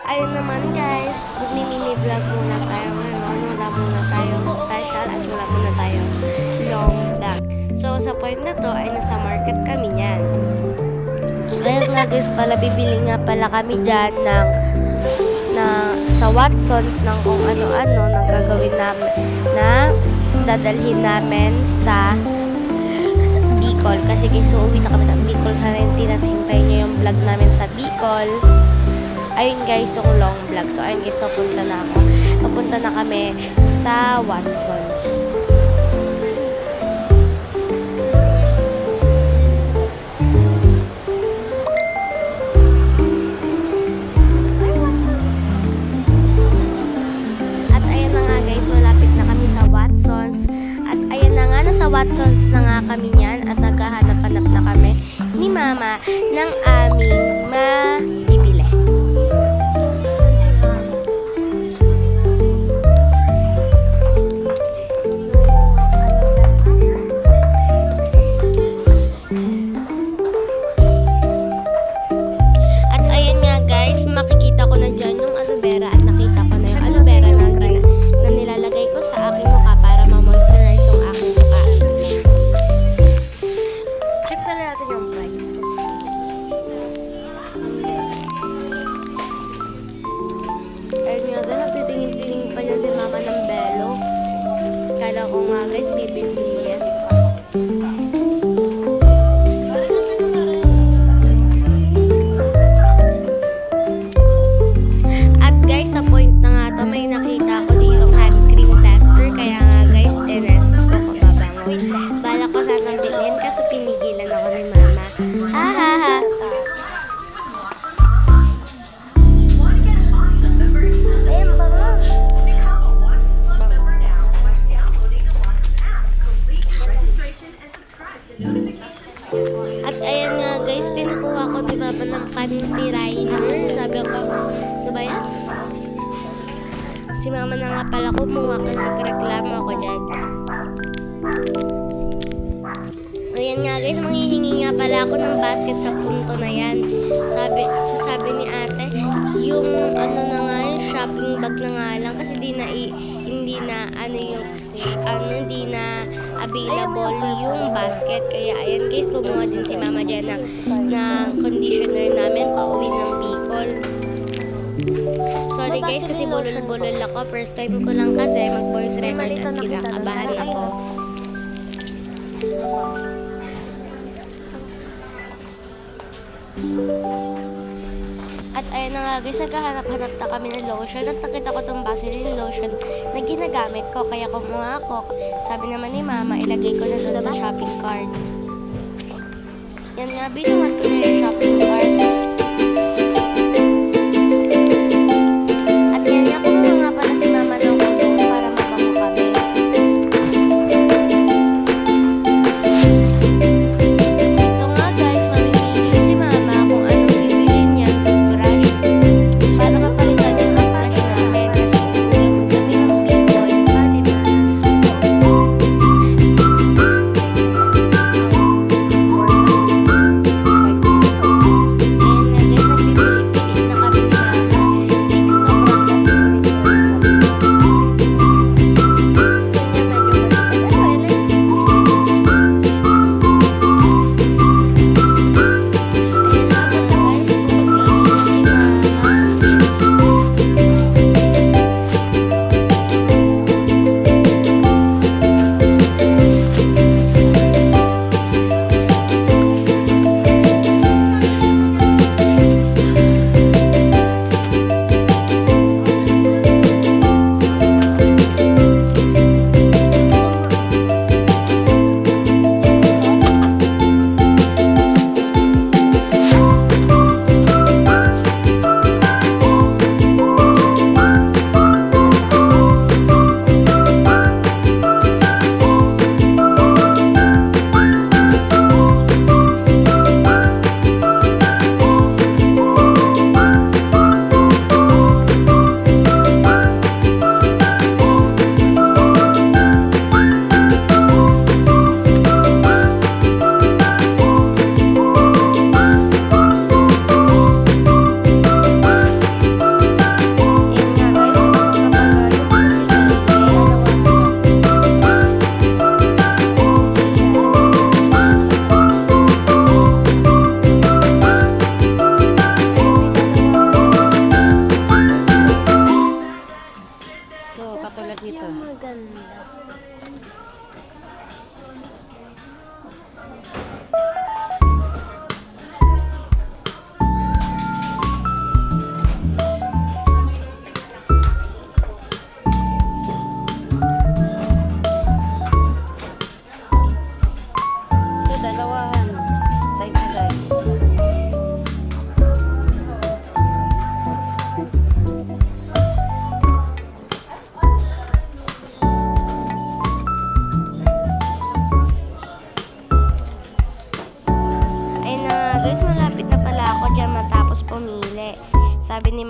ayun naman guys, magmi-mini vlog muna tayo ngayon. Wala muna tayong special at wala muna tayong long vlog. So sa point na to ay nasa market kami niyan. Ayun nga guys pala, bibili nga pala kami dyan sa Watsons ng kung ano-ano nang gagawin namin na dadalhin namin sa Bicol. Kasi guys, uuwi na kami ng Bicol. Sana hintayin nyo yung vlog namin sa Bicol. Ayun guys, yung long vlog. So ayun guys, papunta na kami sa Watsons. At ayun na nga guys, malapit na kami sa Watsons. At ayun na nga, nasa Watsons na nga kami niyan. At naghahanap-hanap na kami ni Mama ng aming mabibili. At ayun nga guys, makikita ko na dyan yung aloe vera at nakita ko na yung aloe vera na nilalagay ko sa aking mukha para ma-moisturize yung aking mukha. Check na natin yung price. Ayun nga guys, nagtitingin-tingin pa niya si Mama ng belo. Kala ko nga guys, bibili niya. At guys, sa point na nga to, may nakita ko ditong hand cream tester. Kaya nga guys, tines ko pababangon. Bala ko sana bilhin kaso pinigilan ako ni Mama. Ha ha ha. Ayun ba nga? At ayan nga guys, pinukuha ko ni Papa ng panty liner. Sabi ko, ano ba yan? Si Mama na nga pala kumuha ka, nagreklamo ako dyan. Ayan nga guys, manghihingi nga pala ako ng basket sa punto na yan. Sabi ni ate, yung ano na nga, yung shopping bag na nga lang kasi hindi na available yung basket. Kaya ayan guys, kumuha din si Mama dyan ng conditioner namin pauwi ng Bicol. Sorry guys, kasi bulol-bulol ako. First time ko lang kasi mag-voice record at kinakabahan ako. At ayun na nga guys, naghahanap-hanap na kami ng lotion at nakita ko itong Vaseline lotion na ginagamit ko. Kaya kumuha ako. Sabi naman ni Mama, ilagay ko na doon sa shopping cart. Yan nga, binuhat ko na yung shopping cart. At yan nga, kumuha nga pala si Mama ng kulong para mabango kami. Ito nga guys, mamimili si Mama kung anong bibili niya. Toothbrush. Para kapalitan yung toothbrush namin. Kasi uwi kami ng Bicol. Diba? Ayan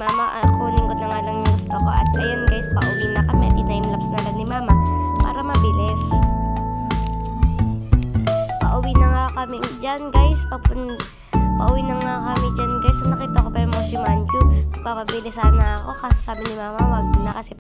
mama, kunin ko na nga lang yung gusto ko. At ayun guys, pauwi na kami. Time-lapse na lang ni mama para mabilis. Pauwi na nga kami dyan guys. Pauwi na nga kami dyan guys. So nakita ko pa yung mga Shimanju. Papabili sana ako kasi sabi ni mama wag na kasi